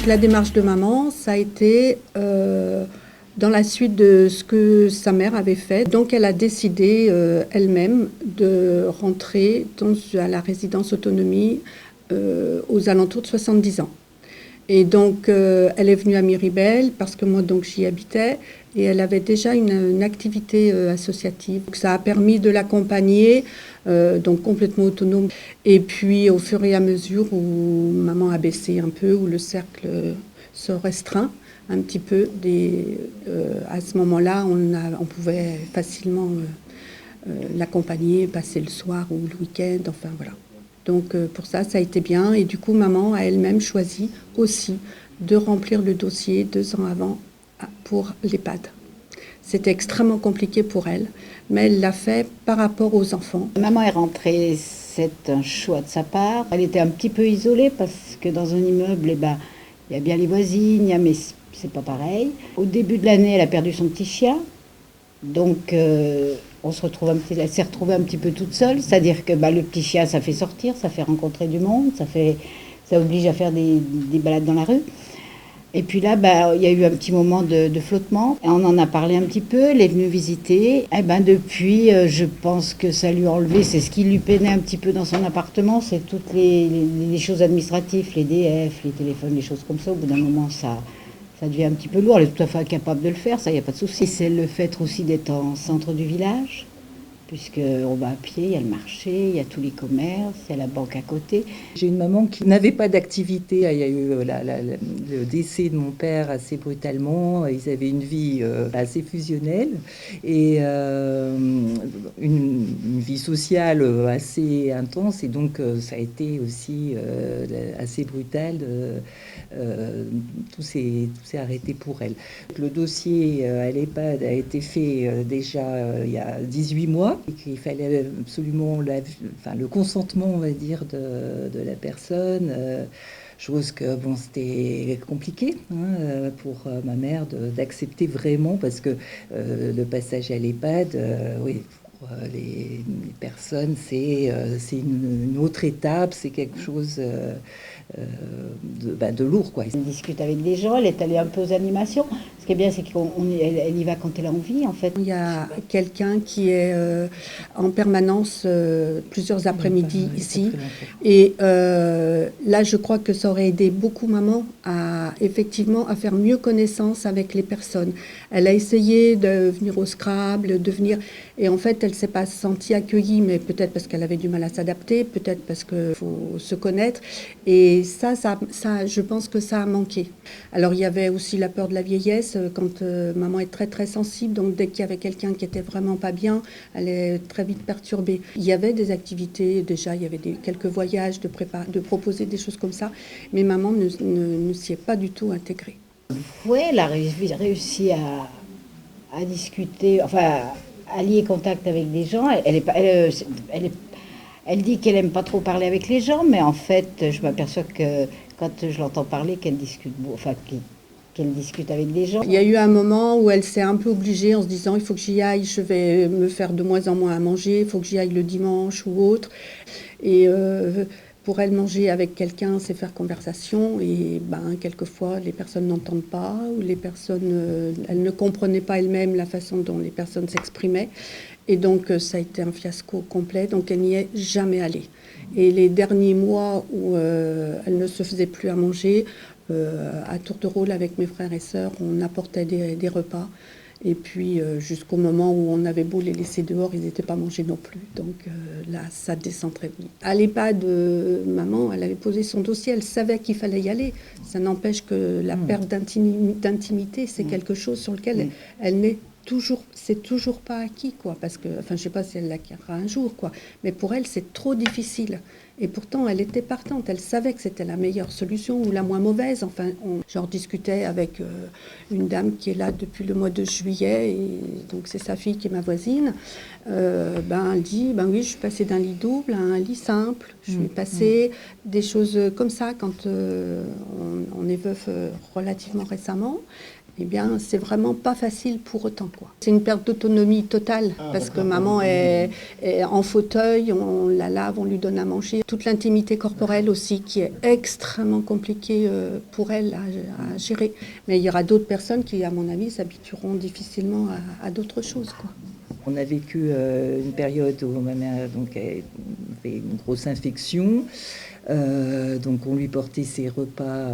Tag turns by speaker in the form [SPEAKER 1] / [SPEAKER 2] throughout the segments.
[SPEAKER 1] La démarche de maman, ça a été dans la suite de ce que sa mère avait fait. Donc elle a décidé elle-même de rentrer à la résidence autonomie aux alentours de 70 ans. Et donc elle est venue à Miribel parce que moi donc j'y habitais et elle avait déjà une activité associative. Donc, ça a permis de l'accompagner, donc complètement autonome. Et puis au fur et à mesure où maman a baissé un peu, où le cercle se restreint un petit peu, à ce moment-là on pouvait facilement l'accompagner, passer le soir ou le week-end, enfin voilà. Donc pour ça a été bien. Et du coup, maman a elle-même choisi aussi de remplir le dossier 2 ans avant pour l'EHPAD. C'était extrêmement compliqué pour elle, mais elle l'a fait par rapport aux enfants.
[SPEAKER 2] Maman est rentrée, c'est un choix de sa part. Elle était un petit peu isolée parce que dans un immeuble, il y a bien les voisines, mais c'est pas pareil. Au début de l'année, elle a perdu son petit chien. Donc, elle s'est retrouvée un petit peu toute seule. C'est-à-dire que le petit chien, ça fait sortir, ça fait rencontrer du monde, ça oblige à faire des balades dans la rue. Et puis là, il y a eu un petit moment de flottement. Et on en a parlé un petit peu, elle est venue visiter. Et depuis, je pense que ça lui a enlevé, c'est ce qui lui peinait un petit peu dans son appartement, c'est toutes les choses administratives, les DF, les téléphones, les choses comme ça. Au bout d'un moment, ça devient un petit peu lourd. Elle est tout à fait capable de le faire, ça, il n'y a pas de souci. C'est le fait aussi d'être en centre du village, puisqu'on va à pied, il y a le marché, il y a tous les commerces, il y a la banque à côté.
[SPEAKER 3] J'ai une maman qui n'avait pas d'activité. Il y a eu le décès de mon père assez brutalement. Ils avaient une vie assez fusionnelle et une vie sociale assez intense. Et donc, ça a été aussi assez brutal. Tout s'est arrêté pour elle. Le dossier à l'EHPAD a été fait déjà il y a 18 mois. Et qu'il fallait absolument le consentement, on va dire, de la personne. Chose que, c'était compliqué pour ma mère d'accepter vraiment, parce que le passage à l'EHPAD, oui, pour les personnes, c'est une autre étape, c'est quelque chose de lourd, quoi.
[SPEAKER 2] Elle discute avec des gens, elle est allée un peu aux animations. Ce qui est bien, c'est qu'elle y va quand elle a envie, en fait.
[SPEAKER 1] Il y a quelqu'un qui est en permanence plusieurs après-midi ici. Et là, je crois que ça aurait aidé beaucoup maman effectivement à faire mieux connaissance avec les personnes. Elle a essayé de venir au Scrabble, de venir... Et en fait, elle ne s'est pas sentie accueillie, mais peut-être parce qu'elle avait du mal à s'adapter, peut-être parce qu'il faut se connaître. Et ça, je pense que ça a manqué. Alors, il y avait aussi la peur de la vieillesse, quand maman est très, très sensible. Donc, dès qu'il y avait quelqu'un qui était vraiment pas bien, elle est très vite perturbée. Il y avait des activités, déjà, il y avait quelques voyages, de proposer des choses comme ça. Mais maman ne s'y est pas du tout intégrée.
[SPEAKER 2] Oui, elle a réussi à discuter, enfin, à lier contact avec des gens. Elle dit qu'elle n'aime pas trop parler avec les gens, mais en fait, je m'aperçois que quand je l'entends parler, qu'elle discute avec des gens.
[SPEAKER 1] Il y a eu un moment où elle s'est un peu obligée en se disant il faut que j'y aille, je vais me faire de moins en moins à manger, il faut que j'y aille le dimanche ou autre. Et pour elle, manger avec quelqu'un, c'est faire conversation. Et quelquefois, les personnes n'entendent pas, ou elle ne comprenait pas elle-même la façon dont les personnes s'exprimaient. Et donc, ça a été un fiasco complet. Donc, elle n'y est jamais allée. Et les derniers mois où elle ne se faisait plus à manger, à tour de rôle avec mes frères et sœurs, on apportait des repas. Et puis jusqu'au moment où on avait beau les laisser dehors, ils n'étaient pas mangés non plus. Donc là, ça descend très vite. À l'EHPAD, maman, elle avait posé son dossier, elle savait qu'il fallait y aller. Ça n'empêche que la perte d'intimité, c'est quelque chose sur lequel c'est toujours pas acquis, quoi. Parce que, je sais pas si elle l'acquérera un jour, quoi. Mais pour elle, c'est trop difficile. Et pourtant, elle était partante. Elle savait que c'était la meilleure solution ou la moins mauvaise. J'en discutais avec une dame qui est là depuis le mois de juillet. Et donc, c'est sa fille qui est ma voisine. Elle dit, oui, je suis passée d'un lit double à un lit simple. Je suis passée des choses comme ça quand on est veuf relativement récemment. eh bien, c'est vraiment pas facile pour autant, quoi. C'est une perte d'autonomie totale, parce que maman est en fauteuil, on la lave, on lui donne à manger. Toute l'intimité corporelle aussi, qui est extrêmement compliquée pour elle à gérer. Mais il y aura d'autres personnes qui, à mon avis, s'habitueront difficilement à d'autres choses, quoi.
[SPEAKER 3] On a vécu une période où ma mère donc, avait une grosse infection. Donc on lui portait ses repas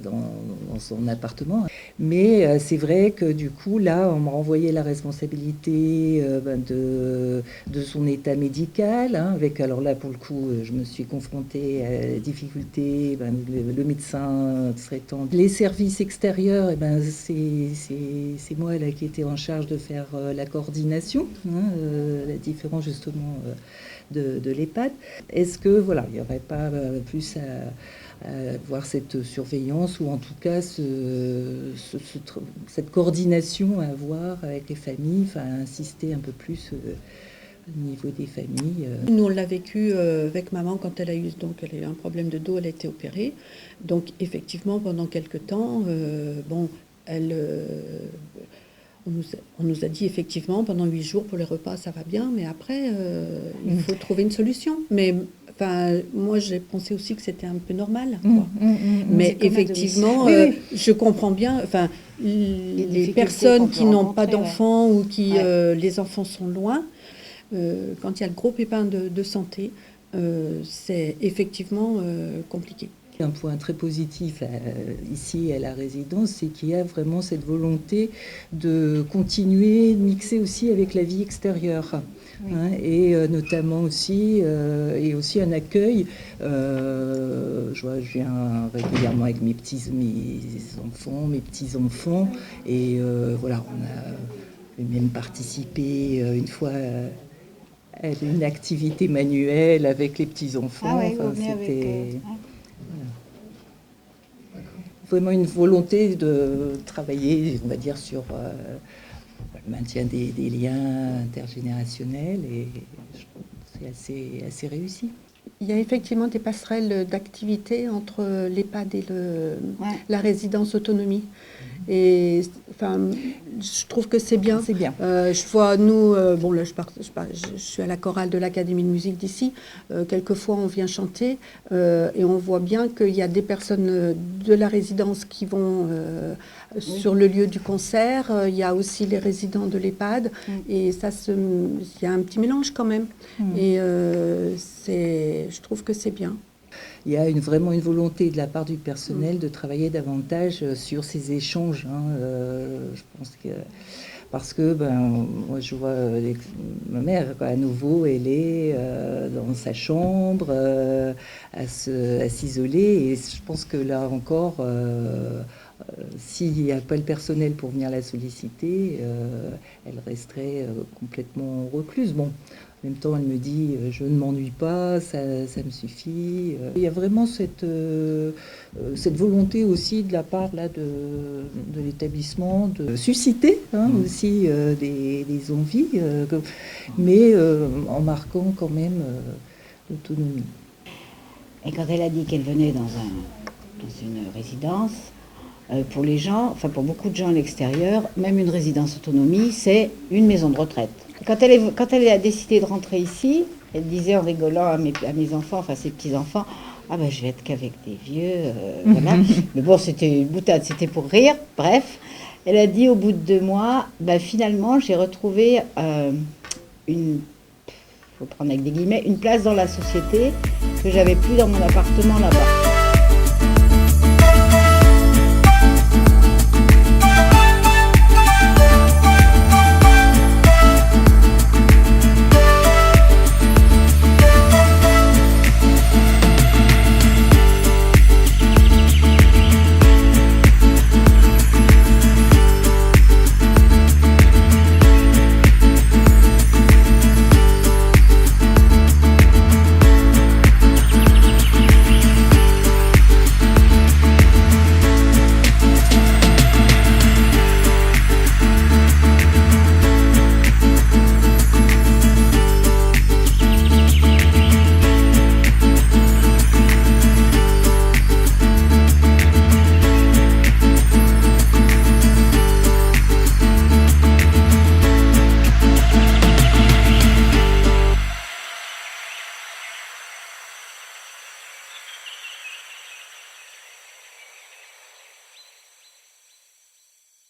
[SPEAKER 3] dans son appartement. Mais c'est vrai que du coup, là, on m'a renvoyé la responsabilité de son état médical. Avec, alors là, pour le coup, je me suis confrontée à la difficulté, le médecin traitant. Les services extérieurs, c'est moi là, qui étais en charge de faire la coordination, la différence justement de l'EHPAD. Est-ce que voilà, il n'y aurait pas plus à voir cette surveillance ou en tout cas cette coordination à avoir avec les familles, enfin insister un peu plus au niveau des familles.
[SPEAKER 1] Nous on l'a vécu avec maman quand elle a eu un problème de dos, elle a été opérée. Donc effectivement pendant quelques temps, on nous a dit effectivement pendant 8 jours pour les repas ça va bien, mais après il faut trouver une solution. Mais enfin, moi j'ai pensé aussi que c'était un peu normal, quoi. Mais effectivement, je comprends bien. Enfin, les personnes qui n'ont pas d'enfants ou qui les enfants sont loin, quand il y a le gros pépin de santé, c'est effectivement compliqué.
[SPEAKER 3] Un point très positif ici à la résidence, c'est qu'il y a vraiment cette volonté de continuer, de mixer aussi avec la vie extérieure. Oui. Et notamment aussi, et aussi un accueil. Je viens régulièrement avec mes enfants, mes petits-enfants. Et voilà, on a même participé une fois à une activité manuelle avec les petits-enfants. C'était vraiment une volonté de travailler, on va dire, sur le maintien des liens intergénérationnels et je trouve que c'est assez réussi.
[SPEAKER 1] Il y a effectivement des passerelles d'activité entre l'EHPAD et la résidence autonomie. Et enfin, je trouve que c'est bien.
[SPEAKER 3] C'est bien.
[SPEAKER 1] Je vois, nous, là, je suis à la chorale de l'Académie de musique d'ici. Quelquefois, on vient chanter et on voit bien qu'il y a des personnes de la résidence qui vont sur le lieu du concert. Il y a aussi les résidents de l'EHPAD. Et ça, il y a un petit mélange quand même. Et je trouve que c'est bien.
[SPEAKER 3] Il y a vraiment une volonté de la part du personnel de travailler davantage sur ces échanges. Je pense que parce que moi je vois ma mère à nouveau, elle est dans sa chambre à s'isoler et je pense que là encore s'il n'y a pas le personnel pour venir la solliciter, elle resterait complètement recluse. Bon. En même temps, elle me dit « je ne m'ennuie pas, ça me suffit ». Il y a vraiment cette volonté aussi de la part là, de l'établissement de susciter aussi des envies, mais en marquant quand même l'autonomie.
[SPEAKER 2] Et quand elle a dit qu'elle venait dans une résidence, pour les gens, enfin pour beaucoup de gens à l'extérieur, même une résidence autonomie, c'est une maison de retraite. Quand elle a décidé de rentrer ici, elle disait en rigolant à mes enfants, enfin ses petits-enfants, « Ah ben je vais être qu'avec des vieux, voilà. » Mais bon, c'était une boutade, c'était pour rire, bref. Elle a dit au bout de 2 mois, finalement j'ai retrouvé faut prendre avec des guillemets, une place dans la société que j'avais plus dans mon appartement là-bas.